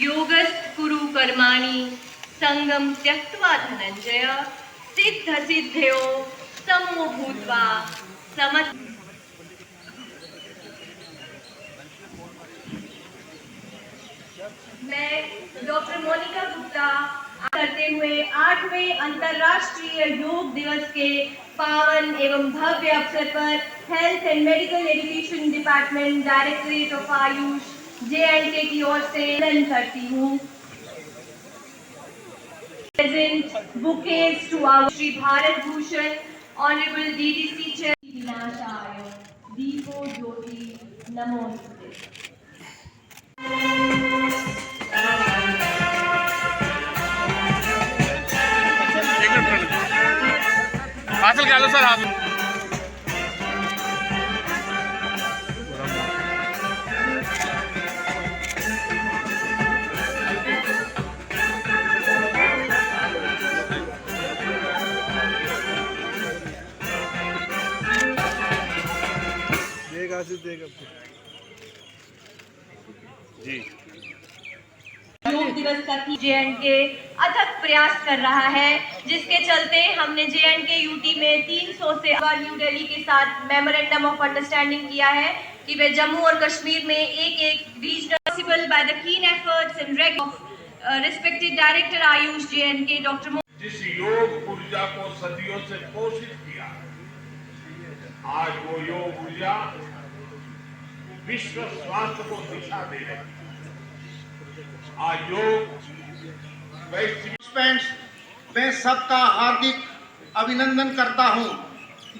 योगस्थ कुरु कर्माणि संगम त्यक्त्वा धनंजय सिद्ध सिद्धयो समो भूत्वा समत्। मैं डॉक्टर मोनिका गुप्ता करते हुए 8वें अंतर्राष्ट्रीय योग दिवस के पावन एवं भव्य अवसर पर health and medical education department directorate of Ayush JNK की ओर से आवेदन करती हूँ। Present bouquets to our Shri Bharat Bhushan Honorable DDC Chair Vinashaya Deepo Jyoti Namoste। हासिल कर लो सर आप। देगा जी। योग दिवस का JNK अथक प्रयास कर रहा है, जिसके चलते हमने JNK UT में 300 से न्यू दिल्ली के साथ मेमोरेंडम ऑफ अंडरस्टैंडिंग किया है कि वे जम्मू और कश्मीर में एक रीजनल पॉसिबल बाय द कीन efforts and respected director Ayush JNK doctor. जिस योग ऊर्जा को सदियों से पोषित किया, आज वो योग ऊर्जा विश्व स्वास्थ्य को दिशा दे रही है। आज योग मैं सबका हार्दिक अभिनंदन करता हूं।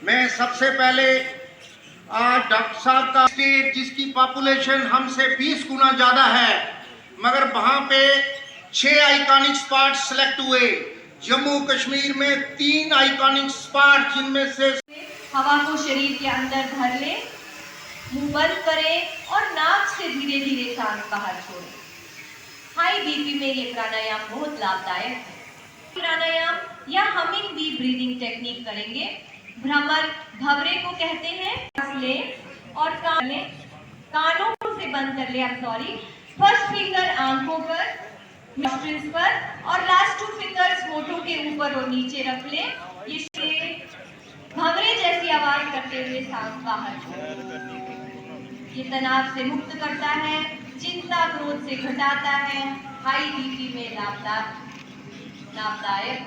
मैं सबसे पहले आज डॉक्टर साहब का स्टेट जिसकी पॉपुलेशन हमसे 20 गुना ज्यादा है, मगर वहां पे 6 आइकॉनिक स्पॉट सेलेक्ट हुए। जम्मू कश्मीर में 3 आइकॉनिक स्पॉट, जिनमें से हवा को शरीर के अंदर भर ले, मुंह बंद करें और नाक से धीरे धीरे सांस बाहर छोड़ें। हाई बीपी में ये प्राणायाम बहुत लाभदायक है। प्राणायाम या हमिंग डीप ब्रीदिंग टेक्निक करेंगे। भ्रमर भवरे को कहते हैं। सांस लें और कानों से बंद कर ले। फर्स्ट फिंगर आंखों पर, नॉस्ट्रिल्स पर और लास्ट 2 फिंगर्स होठों के ऊपर और नीचे रख ले। ये भवरे जैसी आवाज करते हुए सांस बाहर छोड़ें। ये तनाव से मुक्त करता है, चिंता क्रोध से घटाता है, हाई बीपी में लाभदायक।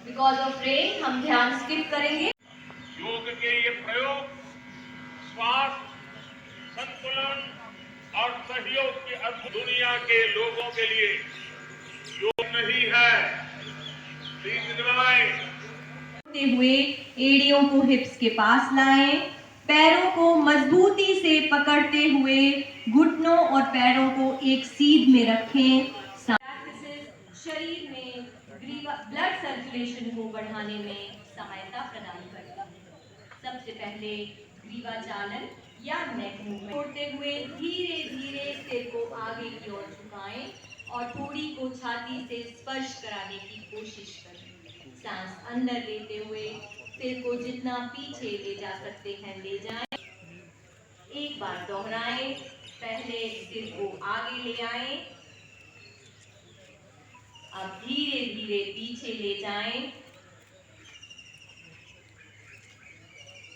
बिकॉज ऑफ रेन हम ध्यान स्किप करेंगे। योग के ये प्रयोग स्वास्थ्य, संतुलन और सहयोग की अद्भुत दुनिया के लोगों के लिए योग नहीं है। हुए एड़ियों को हिप्स के पास लाएं, पैरों को मजबूती से पकड़ते हुए घुटनों और पैरों को एक सीध में रखें। शरीर में ब्लड सर्कुलेशन को बढ़ाने में सहायता प्रदान करती है। सबसे पहले ग्रीवा चालन या नेक मूवमेंट छोड़ते हुए धीरे धीरे सिर को आगे की ओर झुकाएं और थोड़ी को छाती से स्पर्श कराने की कोशिश करें। सांस अंदर लेते हुए सिर को जितना पीछे ले जा सकते हैं ले जाएं। एक बार दोहराएं। पहले सिर को आगे ले आएं, अब धीरे धीरे पीछे ले जाएं।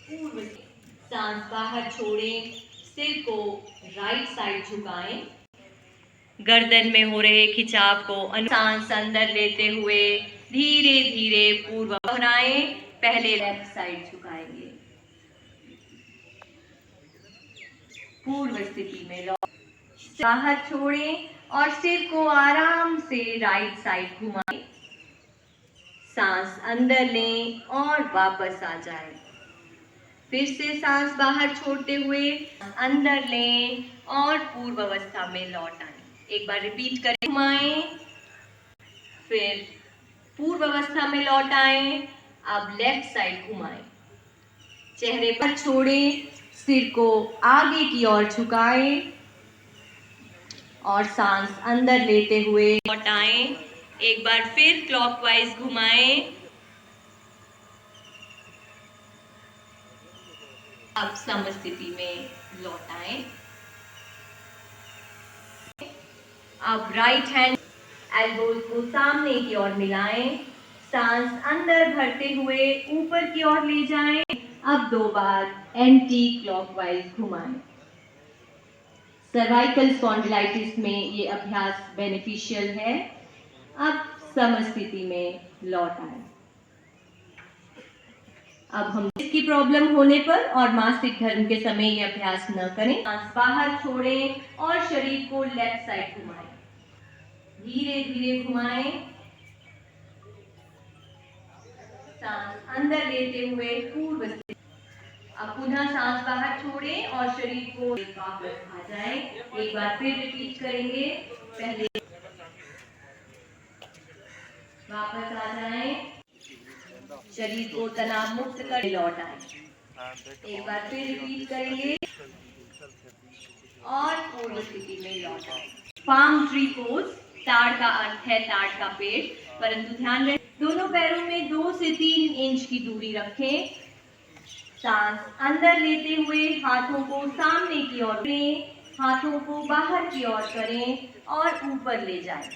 पूर्व से सांस बाहर छोड़ें, सिर को राइट साइड झुकाएं। गर्दन में हो रहे खिंचाव को सांस अंदर लेते हुए धीरे धीरे पूर्व दोहराएं। पहले लेफ्ट साइड झुकाएंगे, पूर्व स्थिति में लौट बाहर छोड़ें और सिर को आराम से राइट साइड घुमाएं। सांस अंदर लें और वापस आ जाएं। फिर से सांस बाहर छोड़ते हुए अंदर लें और पूर्व अवस्था में लौट आएं। एक बार रिपीट करें। घुमाएं, फिर पूर्व अवस्था में लौट आएं। अब लेफ्ट साइड घुमाएं। चेहरे पर छोड़ें, सिर को आगे की ओर झुकाएं और सांस अंदर लेते हुए लौट आएं। एक बार फिर क्लॉकवाइज घुमाएं। अब समस्थिति में लौट आएं। अब राइट हैंड एल्बोज को सामने की ओर मिलाएं, सांस अंदर भरते हुए ऊपर की ओर ले जाएं। अब 2 बार एंटी क्लॉकवाइज घुमाएं। सर्वाइकल स्पॉन्डिलाइटिस में ये अभ्यास बेनिफिशियल है। अब समस्थिति में लौट आए। अब हम इसकी प्रॉब्लम होने पर और मासिक धर्म के समय ये अभ्यास न करें। सांस बाहर छोड़ें और शरीर को लेफ्ट साइड घुमाएं। धीरे धीरे घुमाएं। सांस अंदर लेते हुए पूर्व स्थिति। अब पुनः सांस बाहर छोड़ें और शरीर को वापस आ जाए। एक बार फिर रिपीट करेंगे। पहले वापस आ जाएं, शरीर को तनाव मुक्त कर लौट आए। एक बार फिर रिपीट करेंगे और पूर्व स्थिति में लौट आए। पाम ट्री पोज, ताड़ का अर्थ है ताड़ का पेड़, परंतु ध्यान रहे दोनों पैरों में 2 से 3 इंच की दूरी रखें। सांस अंदर लेते हुए हाथों को सामने की ओर करें, हाथों को बाहर की ओर करें और ऊपर ले जाएं।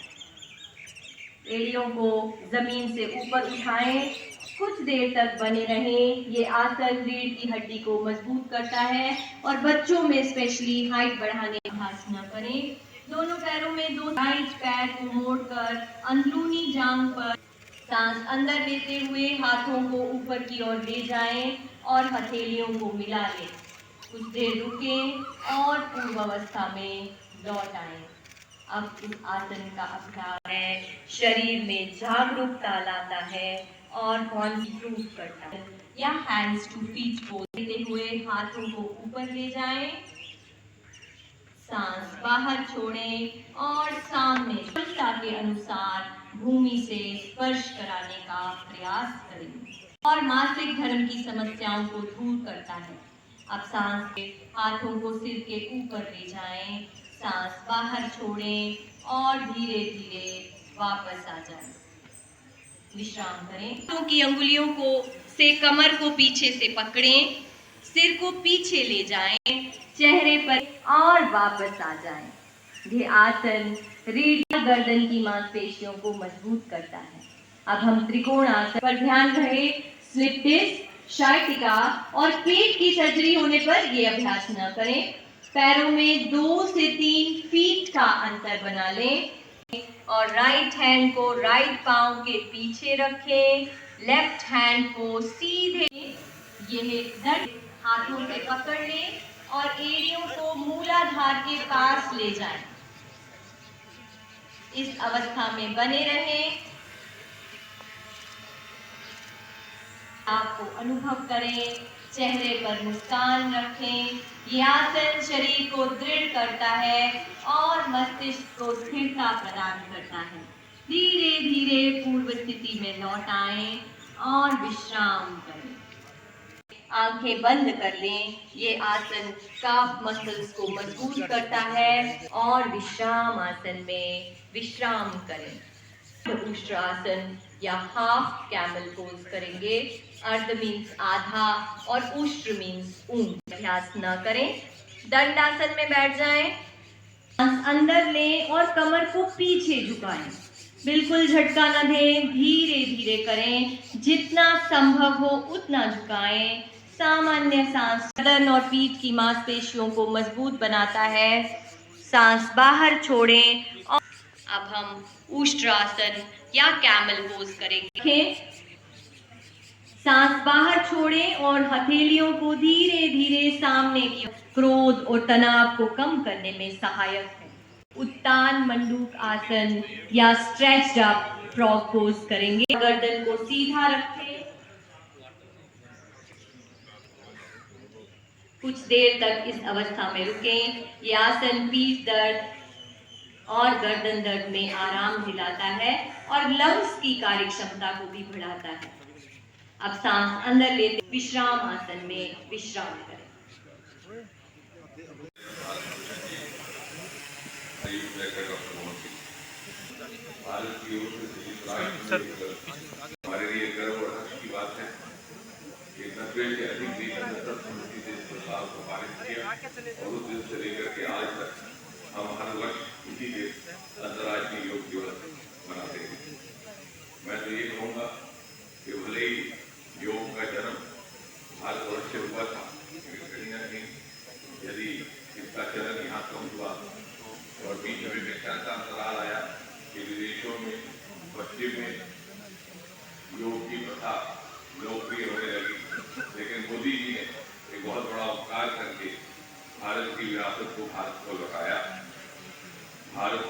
एड़ियों को जमीन से ऊपर उठाएं। कुछ देर तक बने रहें। ये आसन रीढ़ की हड्डी को मजबूत करता है और बच्चों में स्पेशली हाइट बढ़ाने का अभ्यास न करें। दोनों पैरों में 2 राइट पैर को मोड़कर अंदरूनी जांघ पर सांस अंदर लेते हुए हाथों को ऊपर की ओर ले जाएं और हथेलियों को मिला लें। कुछ देर रुकें और पूर्वावस्था में लौट आएं। अब इस आसन का अभ्यास है, शरीर में जागरूकता लाता है और कॉन्स्टिट्यूट करता है। या हैंड्स टू फीट पोज लेते हुए हाथों को ऊपर ले जाएं, सांस बाहर छोड़ें और सामने स्पर्शता के अनुसार भूमि से स्पर्श कराने का प्रयास करें और मासिक धर्म की समस्याओं को दूर करता है। अब सांस के हाथों को सिर के ऊपर ले जाएं, सांस बाहर छोड़ें और धीरे धीरे वापस आ जाएं। विश्राम करें। हाथों की अंगुलियों को से कमर को पीछे से पकड़ें, सिर को पीछे ले जाएं, चेहरे पर और वापस आ जाएं। ये आसन रीढ़ गर्दन की मांसपेशियों को मजबूत करता है। अब हम त्रिकोण आसन पर ध्यान रहे। स्लिप डिस्क, शाइटिका और पेट की सर्जरी होने पर ये अभ्यास न करें। पैरों में 2 से 3 फीट का अंतर बना लें और राइट हैंड को राइट पांव के पीछे रखें, लेफ्ट हैंड को सीधे ये दर्द हाथों से पकड़ लें और एड़ियों को मूलाधार के पास ले जाएं। इस अवस्था में बने रहें। आपको अनुभव करें, चेहरे पर मुस्कान रखें। ये आसन शरीर को दृढ़ करता है और मस्तिष्क को स्थिरता प्रदान करता है। धीरे धीरे पूर्व स्थिति में लौट आएं और विश्राम करें। आंखें बंद कर लें। ये आसन काफ मसल्स को मजबूत करता है और विश्राम आसन में विश्राम करें। उष्ट्रासन या हाफ कैमल पोज करेंगे। अर्ध मीन्स आधा और उष्ट्र मीन्स ऊंट। अभ्यास न करें। दंडासन में बैठ जाएं। सांस अंदर लें और कमर को पीछे झुकाएं। बिल्कुल झटका न दें, धीरे धीरे करें। जितना संभव हो उतना झुकाएं। सामान्य सांस गर्दन और पीठ की मांसपेशियों को मजबूत बनाता है। सांस बाहर छोड़ें और अब हम उष्ट्रासन या कैमल पोज करेंगे। सांस बाहर छोड़ें और हथेलियों को धीरे धीरे सामने की क्रोध और तनाव को कम करने में सहायक है। उत्तान मंडूक आसन या स्ट्रेच्ड अप फ्रॉग पोज करेंगे। गर्दन को सीधा रखें। कुछ देर तक इस अवस्था में रुकें। ये आसन पीठ दर्द और गर्दन दर्द में आराम दिलाता है और लंग्स की कार्यक्षमता को भी बढ़ाता है। अब सांस अंदर लेते विश्राम आसन में विश्राम करें। भारत की ओर से हमारे लिए गर्व और हर्ष की बात है कि 90 से अधिक देशों ने सर्वसम्मति से इस प्रस्ताव को पारित किया और उस दिन से लेकर के आज तक हम हर वर्ष इसी दिन अंतर्राष्ट्रीय योग दिवस मनाते हैं। मैं तो ये कहूँगा कि भले ही योग का जन्म भारतवर्ष से हुआ था, लेकिन कहीं ना कहीं यदि इसका चलन यहाँ कम हुआ और बीच में विज्ञान का अंतराल आया कि विदेशों में पश्चिम में योग की प्रथा लोकप्रिय होने लगी, लेकिन मोदी जी ने एक बहुत बड़ा उपकार करके भारत की विरासत को भारत को लौटाया। भारत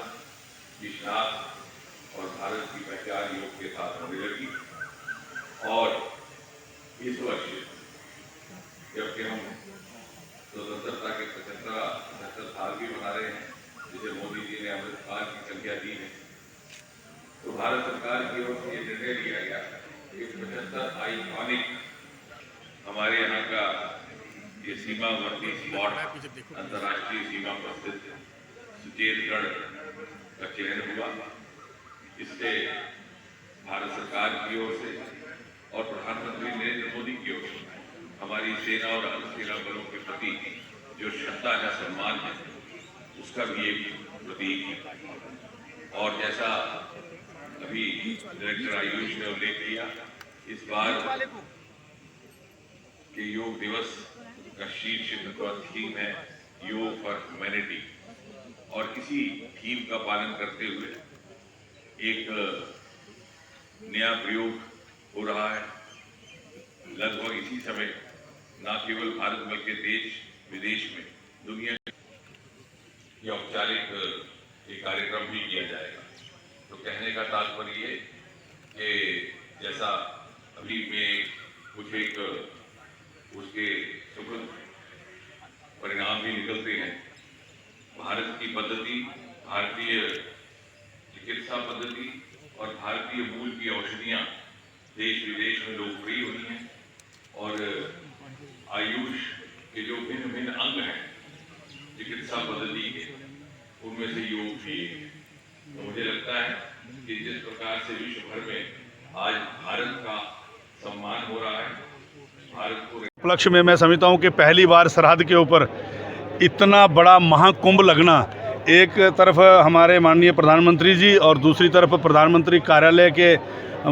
की शनाख्त और भारत की पहचान योग के साथ होने लगी। और इस वर्ष जबकि हम स्वतंत्रता के 75 साल भी मना रहे हैं, जिसे मोदी जी ने अमृतकाल की संख्या दी है, तो भारत सरकार की ओर से ये निर्णय लिया गया कि 75 आइकॉनिक हमारे यहाँ का ये सीमावर्ती स्पॉट अंतर्राष्ट्रीय सीमा पर स्थित सुचेतगढ़ का चयन हुआ। इससे भारत सरकार की ओर से और प्रधानमंत्री नरेंद्र मोदी की ओर से हमारी सेना और अर्धसेना बलों के प्रति जो श्रद्धा है, सम्मान है, उसका भी एक प्रतीक है। और जैसा अभी डायरेक्टर आयुष ने उल्लेख किया, इस बार के योग दिवस का शीर्ष थीम है योग फॉर ह्यूमैनिटी। और इसी थीम का पालन करते हुए एक नया प्रयोग हो रहा है। लगभग इसी समय न केवल भारत बल्कि देश विदेश में दुनिया ये औपचारिक एक कार्यक्रम भी किया जाएगा। तो कहने का तात्पर्य ये कि जैसा अभी में कुछ एक उसके सुखद परिणाम भी निकलते हैं। भारत की पद्धति, भारतीय चिकित्सा पद्धति और भारतीय मूल की औषधियाँ देश विदेश में लोकप्रिय हुई हैं। और आयुष के जो भिन्न भिन्न अंग हैं चिकित्सा पद्धति के, उनमें से योग भी है। तो मुझे लगता है कि जिस प्रकार से विश्व भर में आज भारत का सम्मान हो रहा है, भारत को उपलक्ष्य में मैं समझता हूँ कि पहली बार सरहद के ऊपर इतना बड़ा महाकुंभ लगना, एक तरफ हमारे माननीय प्रधानमंत्री जी और दूसरी तरफ प्रधानमंत्री कार्यालय के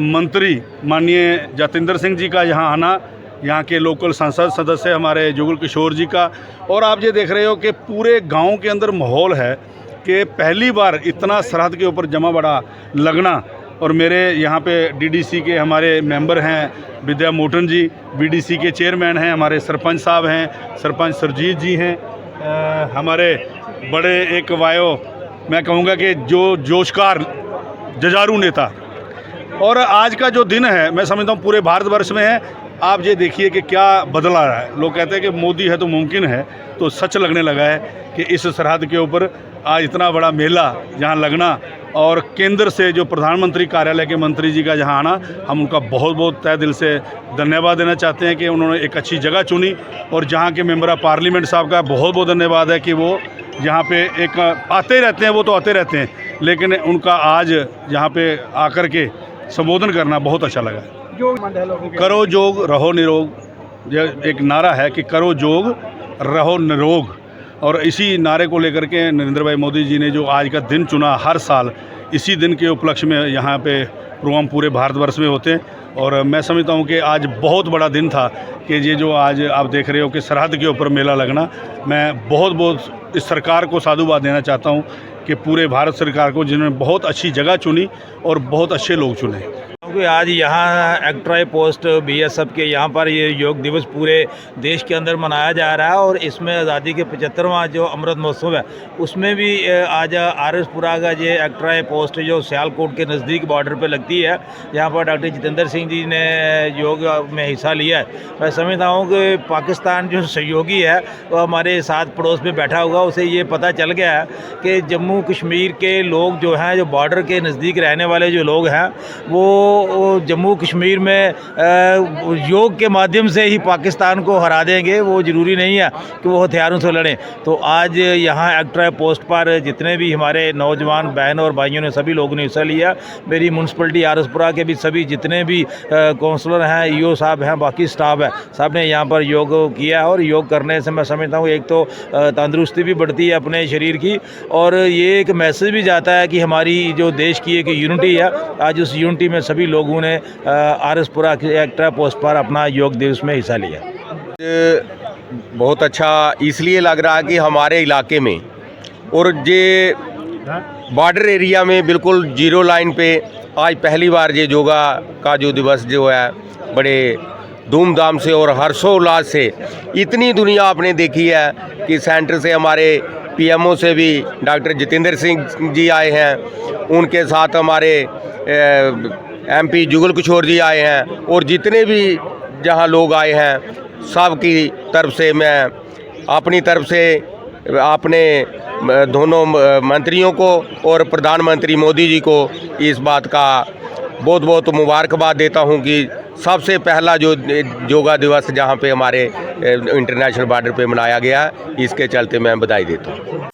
मंत्री माननीय जतेंद्र सिंह जी का यहाँ आना, यहाँ के लोकल संसद सदस्य हमारे जुगल किशोर जी का, और आप ये देख रहे हो कि पूरे गांव के अंदर माहौल है कि पहली बार इतना सरहद के ऊपर जमा बड़ा लगना। और मेरे यहाँ पे डीडीसी के हमारे मेंबर हैं विद्या मोटन जी, बीडीसी के चेयरमैन हैं हमारे सरपंच साहब हैं, सरपंच सरजीत जी हैं, हमारे बड़े एक मैं कहूँगा कि जो जोशकार जुझारू नेता। और आज का जो दिन है मैं समझता हूँ पूरे भारतवर्ष में है। आप ये देखिए कि क्या बदला रहा है। लोग कहते हैं कि मोदी है तो मुमकिन है, तो सच लगने लगा है कि इस सरहद के ऊपर आज इतना बड़ा मेला जहाँ लगना, और केंद्र से जो प्रधानमंत्री कार्यालय के मंत्री जी का जहाँ आना, हम उनका बहुत बहुत तहे दिल से धन्यवाद देना चाहते हैं कि उन्होंने एक अच्छी जगह चुनी। और जहाँ के मेंबर ऑफ पार्लियामेंट साहब का बहुत बहुत धन्यवाद है कि वो यहाँ पे एक आते रहते हैं, वो तो आते रहते हैं, लेकिन उनका आज यहाँ पे आकर के संबोधन करना बहुत अच्छा लगा। करो जोग रहो निरोग, यह एक नारा है कि करो जोग रहो निरोग। और इसी नारे को लेकर के नरेंद्र भाई मोदी जी ने जो आज का दिन चुना, हर साल इसी दिन के उपलक्ष्य में यहाँ पे प्रोग्राम पूरे भारतवर्ष में होते हैं। और मैं समझता हूँ कि आज बहुत बड़ा दिन था कि ये जो आज आप देख रहे हो कि सरहद के ऊपर मेला लगना, मैं बहुत बहुत इस सरकार को साधुवाद देना चाहता हूँ कि पूरे भारत सरकार को, जिन्होंने बहुत अच्छी जगह चुनी और बहुत अच्छे लोग चुने। क्योंकि आज यहाँ एक्ट्राई पोस्ट बीएसएफ के यहाँ पर ये योग दिवस पूरे देश के अंदर मनाया जा रहा है। और इसमें आज़ादी के 75वां जो अमृत महोत्सव है, उसमें भी आज आरएसपुरा का ये एक्ट्राई पोस्ट जो सियालकोट के नज़दीक बॉर्डर पे लगती है, यहाँ पर डॉक्टर जितेंद्र सिंह जी ने योग में हिस्सा लिया है। मैं समझता हूँ कि पाकिस्तान जो सहयोगी है वो हमारे साथ पड़ोस में बैठा हुआ, उसे ये पता चल गया है कि जम्मू कश्मीर के लोग जो हैं, जो बॉर्डर के नज़दीक रहने वाले जो लोग हैं, वो वो जम्मू कश्मीर में योग के माध्यम से ही पाकिस्तान को हरा देंगे, वो ज़रूरी नहीं है कि वो हथियारों से लड़ें। तो आज यहाँ एक्ट्रा पोस्ट पर जितने भी हमारे नौजवान बहन और भाइयों ने, सभी लोगों ने हिस्सा लिया। मेरी म्यूनसिपलिटी आरसपुरा के भी सभी जितने भी काउंसलर हैं, ईओ साहब हैं, बाकी स्टाफ है, सब ने यहाँ पर योग किया। और योग करने से मैं समझता हूँ एक तो तंदुरुस्ती भी बढ़ती है अपने शरीर की, और ये एक मैसेज भी जाता है कि हमारी जो देश की एक यूनिटी है, आज उस यूनिटी में सभी लोगों ने आरसपुरा के एक्ट्रा पोस्ट पर अपना योग दिवस में हिस्सा लिया। बहुत अच्छा इसलिए लग रहा है कि हमारे इलाके में और ये बॉर्डर एरिया में बिल्कुल जीरो लाइन पे आज पहली बार ये योगा का जो दिवस जो है बड़े धूमधाम से और हर्षोल्लास से इतनी दुनिया आपने देखी है कि सेंटर से हमारे पीएमओ से भी डॉक्टर जितेंद्र सिंह जी आए हैं, उनके साथ हमारे एमपी जुगल किशोर जी आए हैं, और जितने भी जहां लोग आए हैं सब की तरफ से मैं अपनी तरफ से अपने दोनों मंत्रियों को और प्रधानमंत्री मोदी जी को इस बात का बहुत बहुत मुबारकबाद देता हूं कि सबसे पहला जो योगा दिवस जहां पे हमारे इंटरनेशनल बॉर्डर पे मनाया गया है, इसके चलते मैं बधाई देता हूं।